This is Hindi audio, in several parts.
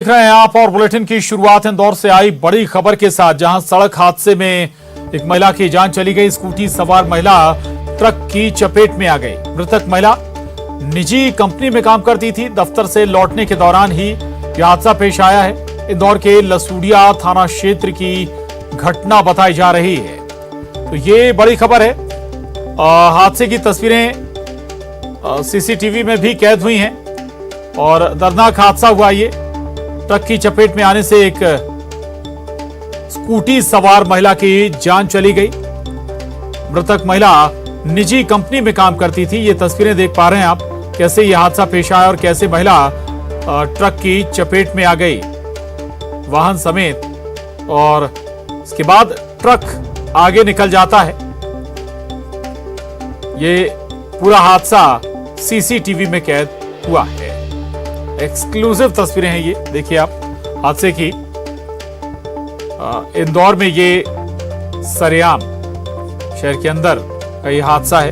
देख रहे हैं आप और बुलेटिन की शुरुआत इंदौर से आई बड़ी खबर के साथ, जहां सड़क हादसे में एक महिला की जान चली गई। स्कूटी सवार महिला ट्रक की चपेट में आ गई। मृतक महिला निजी कंपनी में काम करती थी। दफ्तर से लौटने के दौरान ही यह हादसा पेश आया है। इंदौर के लसूड़िया थाना क्षेत्र की घटना बताई जा रही है। तो ये बड़ी खबर है। हादसे की तस्वीरें सीसीटीवी में भी कैद हुई हैं और दर्दनाक हादसा हुआ। ये ट्रक की चपेट में आने से एक स्कूटी सवार महिला की जान चली गई। मृतक महिला निजी कंपनी में काम करती थी। ये तस्वीरें देख पा रहे हैं आप, कैसे यह हादसा पेश आया और कैसे महिला ट्रक की चपेट में आ गई वाहन समेत, और इसके बाद ट्रक आगे निकल जाता है। ये पूरा हादसा सीसीटीवी में कैद हुआ है। एक्सक्लूसिव तस्वीरें हैं ये, देखिए आप हादसे की। इंदौर में ये सरेआम शहर के अंदर का ये हादसा है।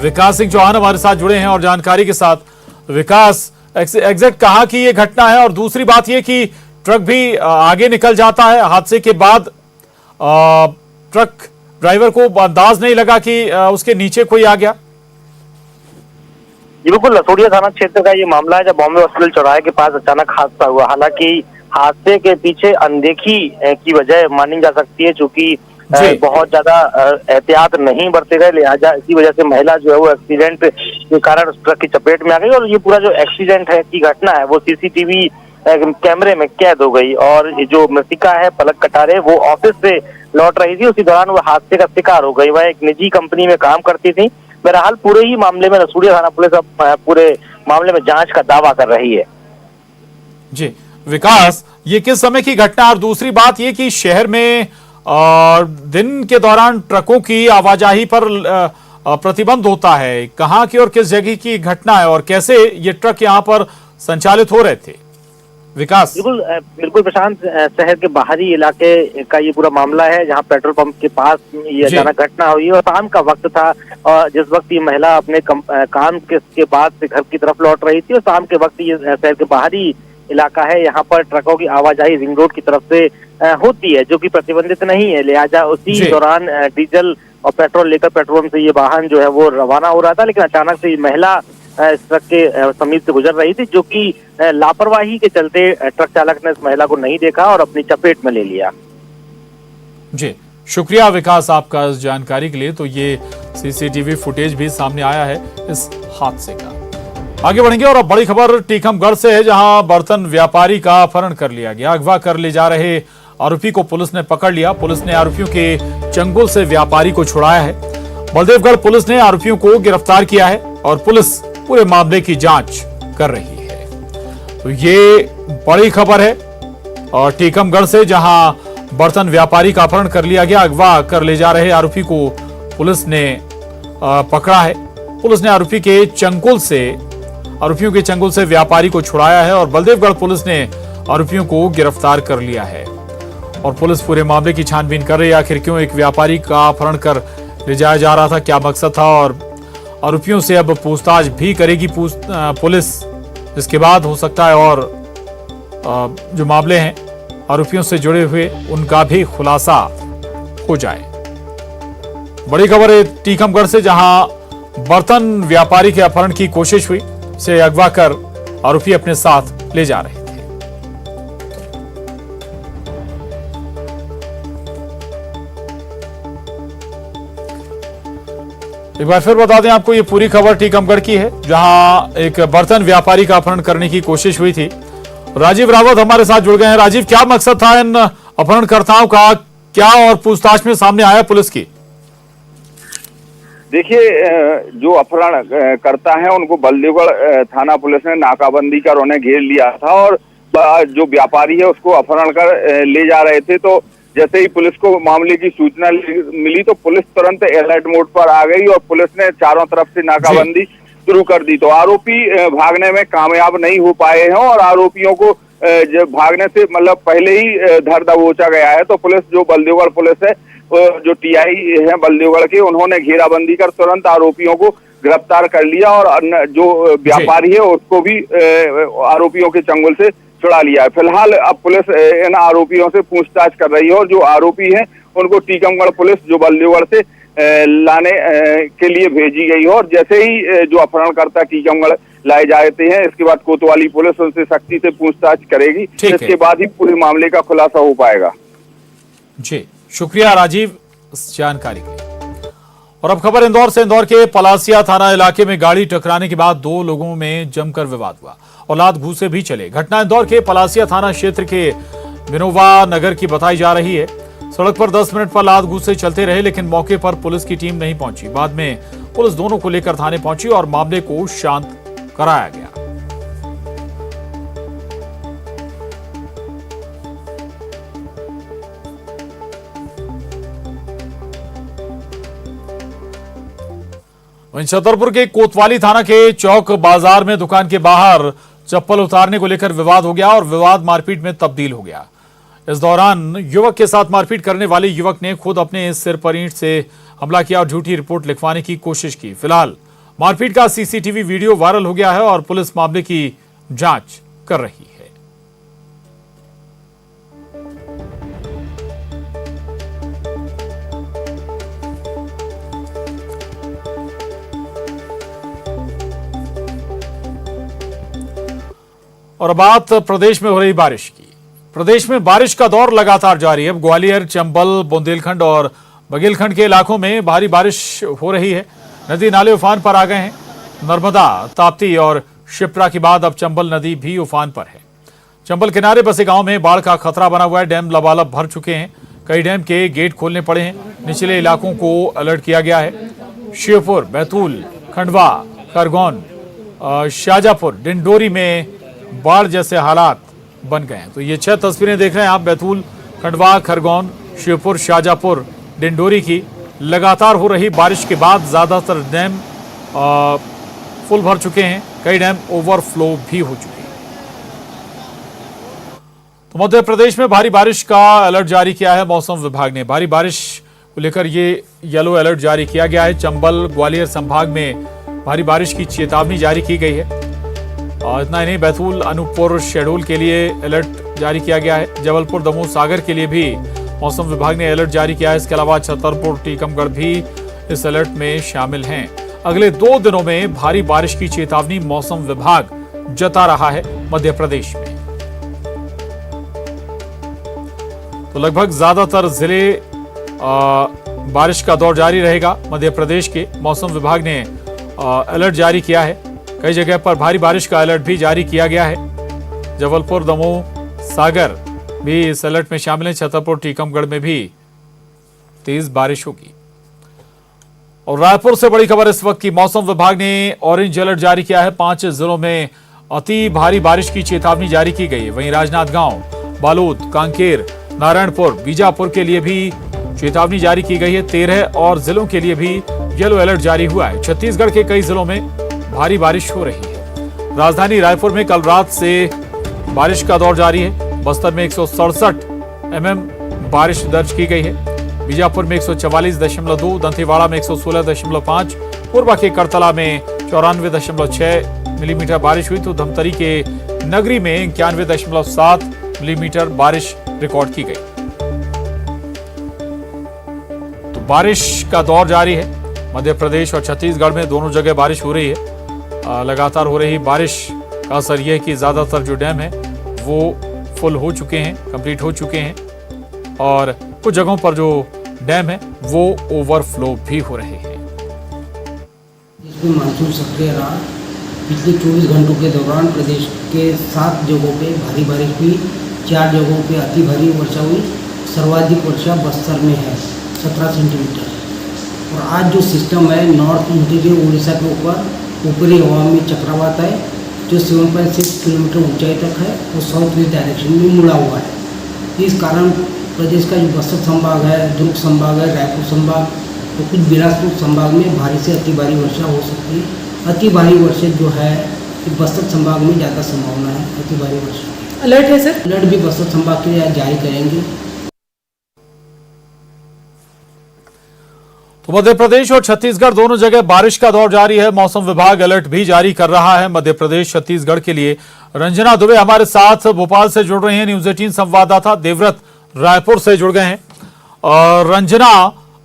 विकास सिंह चौहान हमारे साथ जुड़े हैं और जानकारी के साथ। विकास, एग्जैक्ट कहां की ये घटना है, और दूसरी बात ये कि ट्रक भी आगे निकल जाता है। हादसे के बाद ट्रक ड्राइवर को अंदाज नहीं लगा कि उसके नीचे कोई आ गया। जी बिल्कुल, लसूड़िया थाना क्षेत्र का ये मामला है, जब बॉम्बे हॉस्पिटल चौराहे के पास अचानक हादसा हुआ। हालांकि हादसे के पीछे अनदेखी की वजह मानी जा सकती है, क्योंकि बहुत ज्यादा एहतियात नहीं बरते गए, लिहाजा इसी वजह से महिला जो है वो एक्सीडेंट के कारण ट्रक की चपेट में आ गई। और ये पूरा जो एक्सीडेंट है की घटना है वो सीसीटीवी कैमरे में कैद हो गई। और जो मृतिका है पलक कटारे, वो ऑफिस से लौट रही थी, उसी दौरान वो हादसे का शिकार हो गई। वह एक निजी कंपनी में काम करती थी। बहरहाल पूरे ही मामले में लसूड़िया थाना पुलिस अब पूरे मामले में जांच का दावा कर रही है। जी विकास, ये किस समय की घटना, और दूसरी बात ये कि शहर में दिन के दौरान ट्रकों की आवाजाही पर प्रतिबंध होता है, कहां की और किस जगह की घटना है, और कैसे ये ट्रक यहां पर संचालित हो रहे थे? विकास। बिल्कुल प्रशांत, शहर के बाहरी इलाके का ये पूरा मामला है, जहां पेट्रोल पंप के पास ये अचानक घटना हुई और शाम का वक्त था। और जिस वक्त ये महिला अपने काम के बाद से घर की तरफ लौट रही थी, और शाम के वक्त ये शहर के बाहरी इलाका है, यहाँ पर ट्रकों की आवाजाही रिंग रोड की तरफ से होती है, जो कि प्रतिबंधित नहीं है। लिहाजा उसी दौरान डीजल और पेट्रोल लेकर पेट्रोल पंप से ये वाहन जो है वो रवाना हो रहा था। लेकिन अचानक से ये महिला इस ट्रक के समीप से गुजर रही थी, जो कि लापरवाही के चलते ट्रक चालक ने इस महिला को नहीं देखा और अपनी चपेट में ले लिया। जी शुक्रिया विकास आपका इस जानकारी के लिए। तो ये सीसीटीवी फुटेज भी सामने आया है इस हादसे का। आगे बढ़ेंगे और अब बड़ी खबर टीकमगढ़ से है, जहां बर्तन व्यापारी का अपहरण कर लिया गया। अगवा कर ले जा रहे आरोपी को पुलिस ने पकड़ लिया। पुलिस ने आरोपियों के चंगुल से व्यापारी को छुड़ाया है। बलदेवगढ़ पुलिस ने आरोपियों को गिरफ्तार किया है और पुलिस पूरे मामले की जांच कर रही है। तो ये बड़ी खबर है और टीकमगढ़ से, जहां बर्तन व्यापारी का अपहरण कर लिया गया। अगवा कर ले जा रहे आरोपी को पुलिस ने पकड़ा है। पुलिस ने आरोपियों के चंगुल से व्यापारी को छुड़ाया है और बलदेवगढ़ पुलिस ने आरोपियों को गिरफ्तार कर लिया है और पुलिस पूरे मामले की छानबीन कर रही है। आखिर क्यों एक व्यापारी का अपहरण कर ले जाया जा रहा था, क्या मकसद था, और आरोपियों से अब पूछताछ भी करेगी पुलिस। इसके बाद हो सकता है और जो मामले हैं आरोपियों से जुड़े हुए उनका भी खुलासा हो जाए। बड़ी खबर है टीकमगढ़ से, जहां बर्तन व्यापारी के अपहरण की कोशिश हुई, से अगवा कर आरोपी अपने साथ ले जा रहे थे। एक बार फिर बता दें आपको, ये पूरी खबर टीकमगढ़ की है, जहां एक बर्तन व्यापारी का अपहरण करने की कोशिश हुई थी। राजीव रावत हमारे साथ जुड़ गए हैं। राजीव, क्या मकसद था इन अपहरणकर्ताओं का, क्या और पूछताछ में सामने आया पुलिस की? देखिए, जो अपहरण करता है उनको बलदेवगढ़ थाना पुलिस ने नाकाबंदी कर उन्हें घेर लिया था और जो व्यापारी है उसको अपहरण कर ले जा रहे थे। तो जैसे ही पुलिस को मामले की सूचना मिली तो पुलिस तुरंत अलर्ट मोड पर आ गई और पुलिस ने चारों तरफ से नाकाबंदी शुरू कर दी। तो आरोपी भागने में कामयाब नहीं हो पाए हैं और आरोपियों को भागने से मतलब पहले ही धर दबोचा गया है। तो पुलिस, जो बलदेवगढ़ पुलिस है, जो टीआई है बलदेवगढ़ के, उन्होंने घेराबंदी कर तुरंत आरोपियों को गिरफ्तार कर लिया और जो व्यापारी है उसको भी आरोपियों के चंगुल से छुड़ा लिया है। फिलहाल अब पुलिस इन आरोपियों से पूछताछ कर रही है और जो आरोपी हैं उनको टीकमगढ़ पुलिस जो बल्देवगढ़ से लाने के लिए भेजी गई है और जैसे ही जो अपहरणकर्ता टीकमगढ़ लाए जाते हैं इसके बाद कोतवाली पुलिस उनसे सख्ती से पूछताछ करेगी। इसके बाद ही पूरे मामले का खुलासा हो पाएगा। जी शुक्रिया राजीव इस जानकारी के लिए। और अब खबर इंदौर से। इंदौर के पलासिया थाना इलाके में गाड़ी टकराने के बाद 2 लोगों में जमकर विवाद हुआ और लात घूंसे भी चले। घटना इंदौर के पलासिया थाना क्षेत्र के विनोबा नगर की बताई जा रही है। सड़क पर 10 मिनट पर लात घूंसे चलते रहे लेकिन मौके पर पुलिस की टीम नहीं पहुंची। बाद में पुलिस दोनों को लेकर थाने पहुंची और मामले को शांत कराया गया। वहीं छतरपुर के कोतवाली थाना के चौक बाजार में दुकान के बाहर चप्पल उतारने को लेकर विवाद हो गया और विवाद मारपीट में तब्दील हो गया। इस दौरान युवक के साथ मारपीट करने वाले युवक ने खुद अपने सिर पर ईंट से हमला किया और झूठी रिपोर्ट लिखवाने की कोशिश की। फिलहाल मारपीट का सीसीटीवी वीडियो वायरल हो गया है और पुलिस मामले की जांच कर रही है। और बात प्रदेश में हो रही बारिश की। प्रदेश में बारिश का दौर लगातार जारी है। ग्वालियर, चंबल, बुंदेलखंड और बघेलखंड के इलाकों में भारी बारिश हो रही है। नदी नाले उफान पर आ गए हैं। नर्मदा, ताप्ती और शिप्रा के बाद अब चंबल नदी भी उफान पर है। चंबल किनारे बसे गांव में बाढ़ का खतरा बना हुआ है। डैम लबालब भर चुके हैं। कई डैम के गेट खोलने पड़े हैं। निचले इलाकों को अलर्ट किया गया है। शिवपुर, बैतूल, खंडवा, खरगोन, शाजापुर, डिंडोरी में बाढ़ जैसे हालात बन गए हैं। तो ये 6 तस्वीरें देख रहे हैं आप बैतूल, खंडवा, खरगोन, शिवपुर, शाजापुर, डिंडोरी की। लगातार हो रही बारिश के बाद ज्यादातर डैम फुल भर चुके हैं। कई डैम ओवरफ्लो भी हो चुके हैं। तो मध्य प्रदेश में भारी बारिश का अलर्ट जारी किया है मौसम विभाग ने। भारी बारिश को लेकर ये येलो अलर्ट जारी किया गया है। चंबल, ग्वालियर संभाग में भारी बारिश की चेतावनी जारी की गई है। और इतना ही नहीं, बैतूल, अनूपपुर, शहडोल के लिए अलर्ट जारी किया गया है। जबलपुर, दमोह, सागर के लिए भी मौसम विभाग ने अलर्ट जारी किया है। इसके अलावा छतरपुर, टीकमगढ़ भी इस अलर्ट में शामिल हैं। अगले 2 दिनों में भारी बारिश की चेतावनी मौसम विभाग जता रहा है मध्य प्रदेश में। तो लगभग ज्यादातर जिले बारिश का दौर जारी रहेगा। मध्य प्रदेश के मौसम विभाग ने अलर्ट जारी किया है। कई जगह पर भारी बारिश का अलर्ट भी जारी किया गया है। जबलपुर, दमोह, सागर भी इस अलर्ट में शामिल है। छतरपुर, टीकमगढ़ में भी तेज बारिश होगी। और रायपुर से बड़ी खबर इस वक्त की। मौसम विभाग ने ऑरेंज अलर्ट जारी किया है। 5 जिलों में अति भारी बारिश की चेतावनी जारी की गई है। वहीं राजनांदगांव, बालोद, कांकेर, नारायणपुर, बीजापुर के लिए भी चेतावनी जारी की गई है। 13 और जिलों के लिए भी येलो अलर्ट जारी हुआ है। छत्तीसगढ़ के कई जिलों में भारी बारिश हो रही है। राजधानी रायपुर में कल रात से बारिश का दौर जारी है। बस्तर में 167 mm बारिश दर्ज की गई है। बीजापुर में 144.2, दंतेवाड़ा में 116.5, पूर्वा के करतला में 94.6 मिलीमीटर बारिश हुई। तो धमतरी के नगरी में 91.7 मिलीमीटर बारिश रिकॉर्ड की गई। तो बारिश का दौर जारी है। मध्य प्रदेश और छत्तीसगढ़ में दोनों जगह बारिश हो रही है। लगातार हो रही बारिश का असर यह है कि ज्यादातर जो डैम है वो फुल हो चुके हैं, कंप्लीट हो चुके हैं और कुछ जगहों पर जो डैम है वो ओवरफ्लो भी हो रहे हैं। इसमें मानसून सक्रिय रहा। पिछले 24 घंटों के दौरान प्रदेश के 7 जगहों पे भारी बारिश हुई। 4 जगहों पे अति भारी वर्षा हुई। सर्वाधिक वर्षा बस्तर में है 17 सेंटीमीटर। और आज जो सिस्टम है नॉर्थ इंटीरियर उड़ीसा के ऊपर ऊपरी हवा में चक्रवात है जो 7.6 किलोमीटर ऊंचाई तक है। वो साउथ वेस्ट डायरेक्शन में मुड़ा हुआ है। इस कारण प्रदेश का जो बस्तर संभाग है, दुर्ग संभाग है, रायपुर संभाग और कुछ बिलासपुर संभाग में भारी से अति भारी वर्षा हो सकती है। अति भारी वर्षा जो है बस्तर संभाग में ज़्यादा संभावना है अति भारी वर्षा। अलर्ट है सर? अलर्ट भी बस्तर संभाग के लिए जारी करेंगे। तो मध्य प्रदेश और छत्तीसगढ़ दोनों जगह बारिश का दौर जारी है। मौसम विभाग अलर्ट भी जारी कर रहा है। मध्य प्रदेश, छत्तीसगढ़ के लिए रंजना दुबे हमारे साथ भोपाल से जुड़ रही हैं। न्यूज 18 संवाददाता देवव्रत रायपुर से जुड़ गए हैं। और रंजना,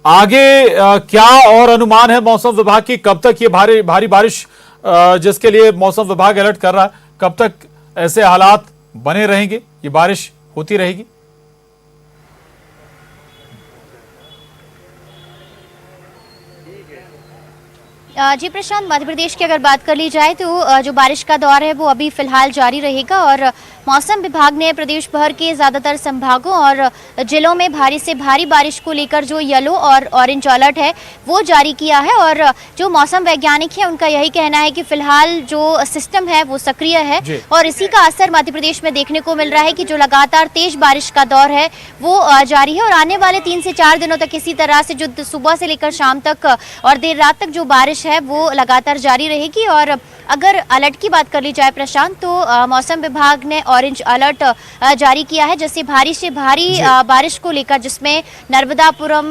आगे क्या और अनुमान है मौसम विभाग की? कब तक ये भारी बारिश जिसके लिए मौसम विभाग अलर्ट कर रहा है, कब तक ऐसे हालात बने रहेंगे, ये बारिश होती रहेगी? जी प्रशांत, मध्य प्रदेश की अगर बात कर ली जाए तो जो बारिश का दौर है वो अभी फिलहाल जारी रहेगा और मौसम विभाग ने प्रदेश भर के ज़्यादातर संभागों और जिलों में भारी से भारी बारिश को लेकर जो येलो और ऑरेंज अलर्ट है वो जारी किया है। और जो मौसम वैज्ञानिक है उनका यही कहना है कि फिलहाल जो सिस्टम है वो सक्रिय है और इसी का असर मध्य प्रदेश में देखने को मिल रहा है कि जो लगातार तेज बारिश का दौर है वो जारी है और आने वाले 3 से 4 दिनों तक इसी तरह से जो सुबह से लेकर शाम तक और देर रात तक जो बारिश है वो लगातार जारी रहेगी। और अगर अलर्ट की बात कर ली जाए प्रशांत, तो मौसम विभाग ने ऑरेंज अलर्ट जारी किया है, जैसे भारी से भारी बारिश को लेकर, जिसमें नर्मदापुरम,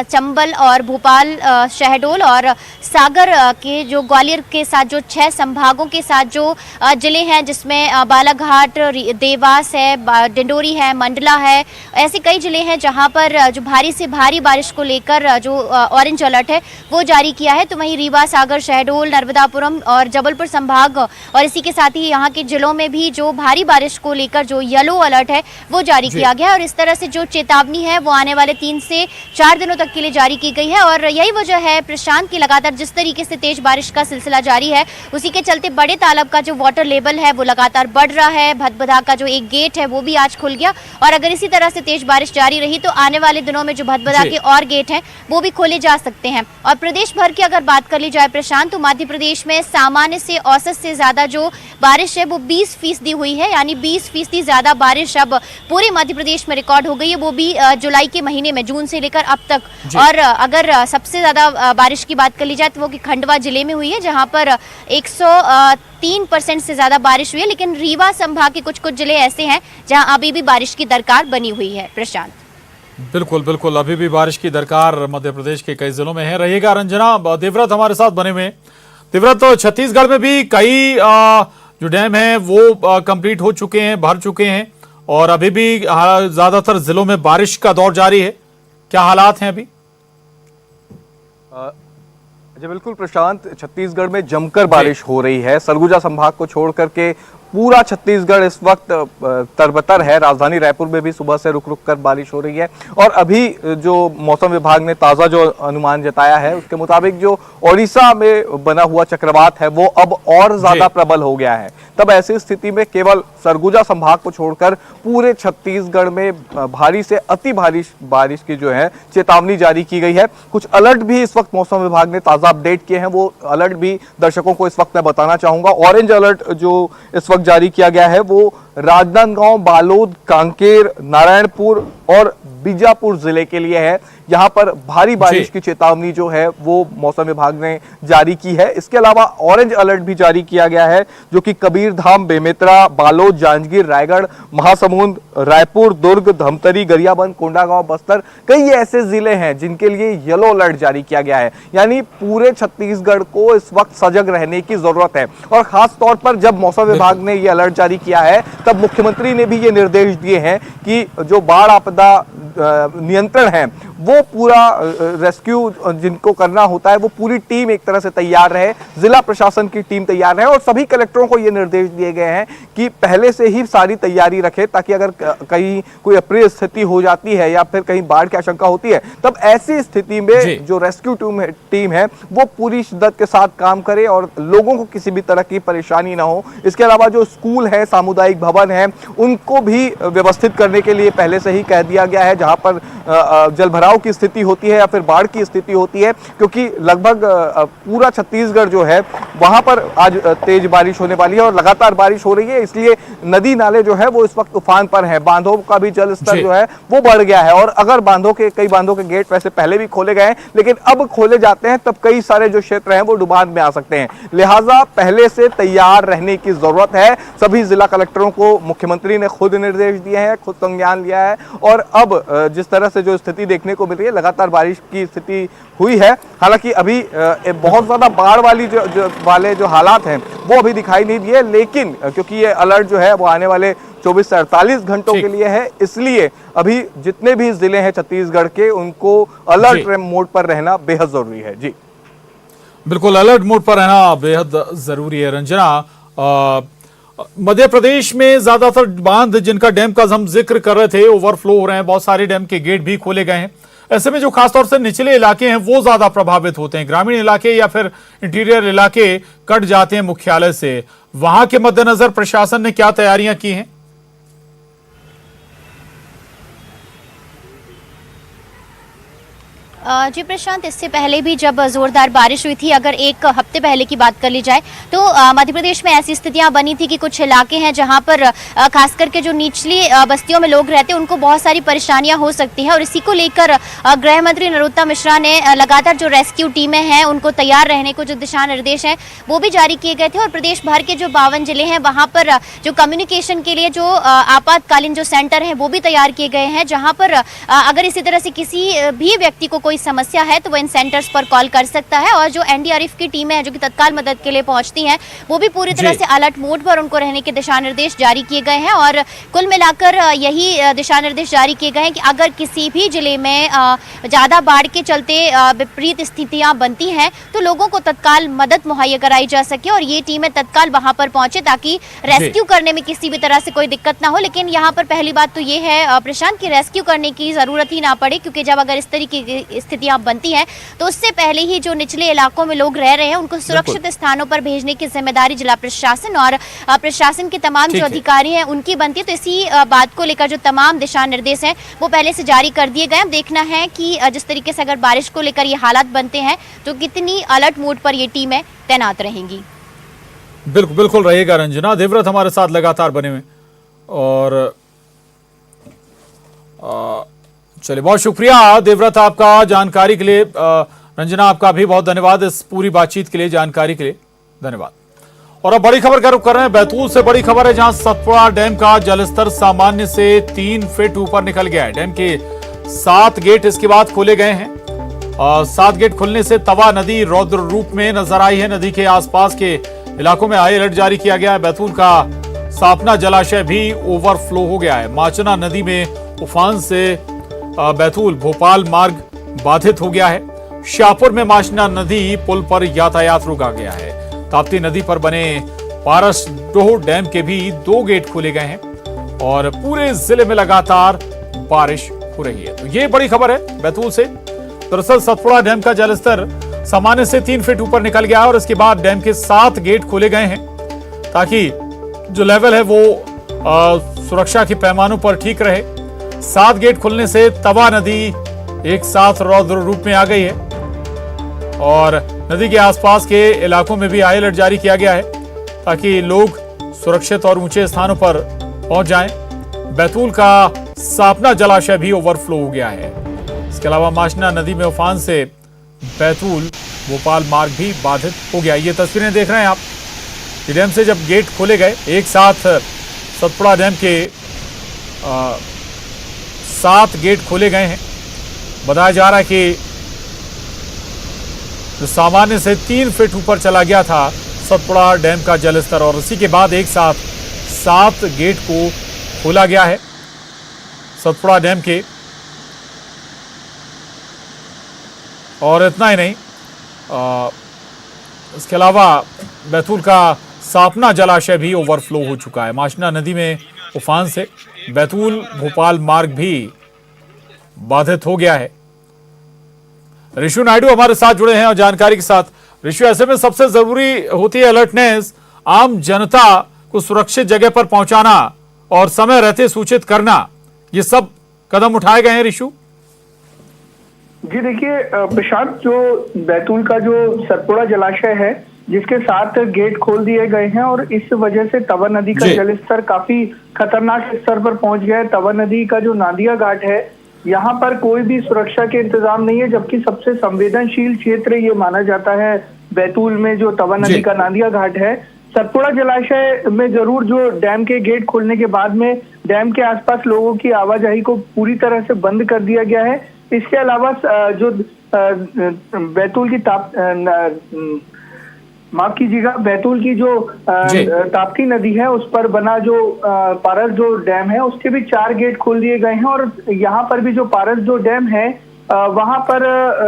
चंबल और भोपाल, शहडोल और सागर के जो ग्वालियर के साथ जो 6 संभागों के साथ जो जिले हैं, जिसमें बालाघाट, देवास है, डिंडोरी है, मंडला है, ऐसे कई जिले हैं जहां पर जो भारी से भारी बारिश को लेकर जो ऑरेंज अलर्ट है वो जारी किया है। तो वहीं रीवा, सागर, शहडोल, नर्मदापुरम और जबलपुर संभाग और इसी के साथ ही यहाँ के जिलों में भी जो भारी बारिश को लेकर जो येलो अलर्ट है वो जारी किया गया है। और इस तरह से जो चेतावनी है वो आने वाले 3 से 4 दिनों तक के लिए जारी की गई है। और यही वजह है प्रशांत की लगातार जिस तरीके से तेज बारिश का सिलसिला जारी है, उसी के चलते बड़े तालाब का जो वाटर लेवल है वो लगातार बढ़ रहा है। भदभदा का जो एक गेट है वो भी आज खुल गया और अगर इसी तरह से तेज बारिश जारी रही तो आने वाले दिनों में जो भदभदा के और गेट हैं वो भी खोले जा सकते हैं। और प्रदेश भर की अगर बात कर ली जाए प्रशांत, तो मध्य प्रदेश में सामान्य से औसत से ज्यादा जो बारिश है वो 20% हुई है, यानी 20% ज्यादा बारिश अब पूरे मध्य प्रदेश में रिकॉर्ड हो गई है, वो भी जुलाई के महीने में, जून से लेकर अब तक। और अगर सबसे ज्यादा बारिश की बात कर ली जाए तो वो कि खंडवा जिले में हुई है, जहां पर 103% से ज्यादा बारिश हुई है। लेकिन रीवा संभाग के कुछ जिले ऐसे हैं जहां अभी भी बारिश की दरकार बनी हुई है प्रशांत। बिल्कुल बिल्कुल, अभी भी बारिश की दरकार मध्य प्रदेश के कई जिलों में है। रहिएगा रंजना। देवव्रत हमारे साथ बने हुए। देवव्रत, तो छत्तीसगढ़ में भी कई जो डैम हैं वो कंप्लीट हो चुके हैं, भर चुके हैं और अभी भी ज्यादातर जिलों में बारिश का दौर जारी है। क्या हालात हैं अभी? जी बिल्कुल प्रशांत, छत्तीसगढ़ में जमकर बारिश हो रही है। सरगुजा संभाग को छोड़ करके पूरा छत्तीसगढ़ इस वक्त तरबतर है। राजधानी रायपुर में भी सुबह से रुक रुक कर बारिश हो रही है और अभी जो मौसम विभाग ने ताज़ा जो अनुमान जताया है उसके मुताबिक जो ओडिशा में बना हुआ चक्रवात है वो अब और ज्यादा प्रबल हो गया है। तब ऐसी स्थिति में केवल सरगुजा संभाग को छोड़कर पूरे छत्तीसगढ़ में भारी से अति भारी बारिश की जो है चेतावनी जारी की गई है। कुछ अलर्ट भी इस वक्त मौसम विभाग ने ताज़ा अपडेट किए हैं, वो अलर्ट भी दर्शकों को इस वक्त मैं बताना चाहूंगा। ऑरेंज अलर्ट जो इस वक्त जारी किया गया है वो राजनांदगांव, बालोद, कांकेर, नारायणपुर और बीजापुर जिले के लिए है। यहाँ पर भारी बारिश की चेतावनी जो है वो मौसम विभाग ने जारी की है। इसके अलावा ऑरेंज अलर्ट भी जारी किया गया है जो कि कबीरधाम, बेमेतरा, बालोद, जांजगीर, रायगढ़, महासमुंद, रायपुर, दुर्ग, धमतरी, गरियाबंद, कोंडागांव, बस्तर, कई ऐसे जिले हैं जिनके लिए येलो अलर्ट जारी किया गया है। यानी पूरे छत्तीसगढ़ को इस वक्त सजग रहने की जरूरत है। और खास तौर पर जब मौसम विभाग ने ये अलर्ट जारी किया है तब मुख्यमंत्री ने भी ये निर्देश दिए हैं कि जो बाढ़ आपदा नियंत्रण है वो पूरा रेस्क्यू जिनको करना होता है वो पूरी टीम एक तरह से तैयार रहे, जिला प्रशासन की टीम तैयार रहे और सभी कलेक्टरों को ये निर्देश दिए गए हैं कि पहले से ही सारी तैयारी रखें ताकि अगर कहीं कोई अप्रिय स्थिति हो जाती है या फिर कहीं बाढ़ की आशंका होती है तब ऐसी स्थिति में जो रेस्क्यू टीम है वो पूरी शिद्दत के साथ काम करे और लोगों को किसी भी तरह की परेशानी ना हो। इसके अलावा जो स्कूल है, सामुदायिक भवन है, उनको भी व्यवस्थित करने के लिए पहले से ही कह दिया गया है जहां पर जलभराव की स्थिति होती है या फिर बाढ़ की स्थिति होती है, क्योंकि लगभग पूरा छत्तीसगढ़ जो है वहां पर आज तेज बारिश होने वाली है और लगातार बारिश हो रही है, इसलिए नदी नाले जो है वो इस वक्त उफान पर है। बांधों का भी जल स्तर जो है वो बढ़ गया है और अगर कई बांधों के गेट वैसे पहले भी खोले गए हैं लेकिन अब खोले जाते हैं तब कई सारे जो क्षेत्र हैं वो डुबान में आ सकते हैं। लिहाजा पहले से तैयार रहने की जरूरत है। सभी जिला कलेक्टरों को मुख्यमंत्री ने खुद निर्देश दिए हैं, खुद संज्ञान लिया है और अब जिस तरह से जो स्थिति देखने को मिल रही है। लगातार बारिश की स्थिति हुई है, हालांकि अभी बहुत ज़्यादा बाढ़ वाली जो हालात हैं वो अभी दिखाई नहीं दिए, लेकिन क्योंकि ये अलर्ट जो है वो आने वाले 24 से 48 घंटों के लिए है, इसलिए अभी जितने भी जिले हैं छत्तीसगढ़ के उनको अलर्ट मोड पर रहना बेहद जरूरी है। जी बिल्कुल, अलर्ट मोड पर रहना बेहद जरूरी है। रंजना, मध्य प्रदेश में ज्यादातर बांध जिनका डैम का हम जिक्र कर रहे थे ओवरफ्लो हो रहे हैं, बहुत सारे डैम के गेट भी खोले गए हैं। ऐसे में जो खासतौर से निचले इलाके हैं वो ज्यादा प्रभावित होते हैं, ग्रामीण इलाके या फिर इंटीरियर इलाके कट जाते हैं मुख्यालय से। वहां के मद्देनजर प्रशासन ने क्या तैयारियां की हैं? जी प्रशांत, इससे पहले भी जब जोरदार बारिश हुई थी, अगर एक हफ्ते पहले की बात कर ली जाए तो मध्य प्रदेश में ऐसी स्थितियां बनी थी कि कुछ इलाके हैं जहां पर खास करके जो निचली बस्तियों में लोग रहते हैं उनको बहुत सारी परेशानियां हो सकती हैं, और इसी को लेकर गृह मंत्री नरोत्तम मिश्रा ने लगातार जो रेस्क्यू टीमें हैं उनको तैयार रहने को जो दिशा निर्देश हैं वो भी जारी किए गए थे। और प्रदेश भर के जो 52 जिले हैं वहां पर जो कम्युनिकेशन के लिए जो आपातकालीन जो सेंटर हैं वो भी तैयार किए गए हैं, जहां पर अगर इसी तरह से किसी भी व्यक्ति को कोई समस्या है तो वो इन सेंटर्स पर कॉल कर सकता है। और जो एनडीआरएफ की टीमें हैं जो कि तत्काल मदद के लिए पहुंचती हैं वो भी पूरी तरह से अलर्ट मोड पर उनको रहने के दिशा निर्देश जारी किए गए हैं। और कुल मिलाकर यही दिशा निर्देश जारी किए गए हैं कि अगर किसी भी जिले में ज्यादा बाढ़ के चलते विपरीत स्थितियां बनती हैं तो लोगों को तत्काल मदद मुहैया कराई जा सके और ये टीमें तत्काल वहां पर पहुंचे ताकि रेस्क्यू करने में किसी भी तरह से कोई दिक्कत ना हो। लेकिन यहाँ पर पहली बात तो ये है प्रशांत कि रेस्क्यू करने की जरूरत ही ना पड़े, क्योंकि जब अगर इस तरीके की स्थितियां बनती हैं तो उससे पहले ही जो निचले इलाकों में लोग रह रहे हैं उनको सुरक्षित स्थानों पर भेजने की जिम्मेदारी जिला प्रशासन और प्रशासन के तमाम जो अधिकारी हैं उनकी बनती है। तो इसी बात को लेकर जो तमाम दिशा निर्देश हैं वो पहले से जारी कर दिए गए। अब देखना है कि जिस तरीके से अगर बारिश को लेकर ये हालात बनते हैं तो कितनी अलर्ट मोड पर ये टीमें तैनात रहेंगी। बिल्कुल बिल्कुल रहेगा रंजना। देवव्रत हमारे साथ लगातार बने हुए, और चलिए बहुत शुक्रिया देवव्रत आपका जानकारी के लिए। रंजना आपका भी बहुत धन्यवाद इस पूरी बातचीत के लिए, जानकारी के लिए धन्यवाद। और अब बड़ी खबर का रुख कर रहे हैं बैतूल से। बड़ी खबर है जहां सतपुड़ा डैम का जलस्तर सामान्य से 3 फीट ऊपर निकल गया है। डैम के 7 गेट इसके बाद खोले गए हैं। 7 गेट खुलने से तवा नदी रौद्र रूप में नजर आई है। नदी के आसपास के इलाकों में हाई अलर्ट जारी किया गया है। बैतूल का सापना जलाशय भी ओवरफ्लो हो गया है। माचना नदी में उफान से बैतूल भोपाल मार्ग बाधित हो गया है। शाहपुर में माचना नदी पुल पर यातायात रोका गया है। ताप्ती नदी पर बने पारसडोह डैम के भी 2 गेट खोले गए हैं और पूरे जिले में लगातार बारिश हो रही है। तो ये बड़ी खबर है बैतूल से। दरअसल सतपुड़ा डैम का जलस्तर सामान्य से 3 फीट ऊपर निकल गया है और इसके बाद डैम के 7 गेट खोले गए हैं ताकि जो लेवल है वो सुरक्षा के पैमानों पर ठीक रहे। 7 गेट खुलने से तवा नदी एक साथ रौद्र रूप में आ गई है और नदी के आसपास के इलाकों में भी हाई अलर्ट जारी किया गया है ताकि लोग सुरक्षित और ऊंचे स्थानों पर पहुंच जाएं। बैतूल का सापना जलाशय भी ओवरफ्लो हो गया है। इसके अलावा माचना नदी में उफान से बैतूल भोपाल मार्ग भी बाधित हो गया। ये तस्वीरें देख रहे हैं आप। डैम से जब गेट खोले गए एक साथ सतपुड़ा डैम के 7 गेट खोले गए हैं। बताया जा रहा है कि जो सामान्य से 3 फीट ऊपर चला गया था सतपुड़ा डैम का जलस्तर और इसी के बाद एक साथ 7 गेट को खोला गया है सतपुड़ा डैम के। और इतना ही नहीं, इसके अलावा बैतूल का सापना जलाशय भी ओवरफ्लो हो चुका है। माचना नदी में उफान से बैतूल भोपाल मार्ग भी बाधित हो गया है। ऋषु नायडू हमारे साथ जुड़े हैं और जानकारी के साथ। ऋषु, ऐसे में सबसे जरूरी होती है अलर्टनेस, आम जनता को सुरक्षित जगह पर पहुंचाना और समय रहते सूचित करना, ये सब कदम उठाए गए हैं ऋषु? जी देखिए प्रशांत, जो बैतूल का जो सतपुड़ा जलाशय है जिसके 7 गेट खोल दिए गए हैं और इस वजह से तवा नदी का जलस्तर काफी खतरनाक स्तर पर पहुंच गया है। तवा नदी का जो नादिया घाट है यहाँ पर कोई भी सुरक्षा के इंतजाम नहीं है, जबकि सबसे संवेदनशील क्षेत्र ये माना जाता है बैतूल में जो तवा नदी का नादिया घाट है। सतपुड़ा जलाशय में जरूर जो डैम के गेट खोलने के बाद में डैम के आसपास लोगों की आवाजाही को पूरी तरह से बंद कर दिया गया है। इसके अलावा जो बैतूल की माफ कीजिएगा, बैतूल की जो ताप्ती नदी है उस पर बना जो पारस जो डैम है उसके भी 4 गेट खोल दिए गए हैं और यहाँ पर भी जो पारस जो डैम है वहां पर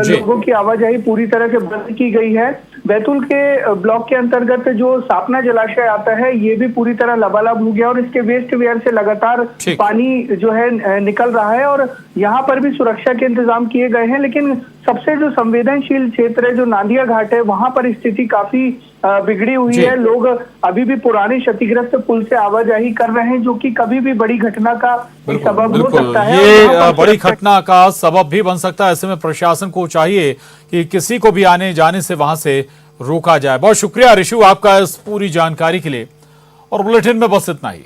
लोगों की आवाजाही पूरी तरह से बंद की गई है। बैतूल के ब्लॉक के अंतर्गत जो सापना जलाशय आता है ये भी पूरी तरह लबालब हो गया और इसके वेस्ट वेयर से लगातार पानी जो है निकल रहा है और यहाँ पर भी सुरक्षा के इंतजाम किए गए हैं। लेकिन सबसे जो संवेदनशील क्षेत्र है जो नांदिया घाट है वहां पर स्थिति काफी बिगड़ी हुई है। लोग अभी भी पुराने क्षतिग्रस्त पुल से आवाजाही कर रहे हैं जो कि कभी भी बड़ी घटना का सबब हो सकता है। ये बड़ी घटना का सबब भी बन सकता है। ऐसे में प्रशासन को चाहिए कि किसी को भी आने जाने से वहां से रोका जाए। बहुत शुक्रिया ऋषु आपका इस पूरी जानकारी के लिए और बुलेटिन में बस इतना ही।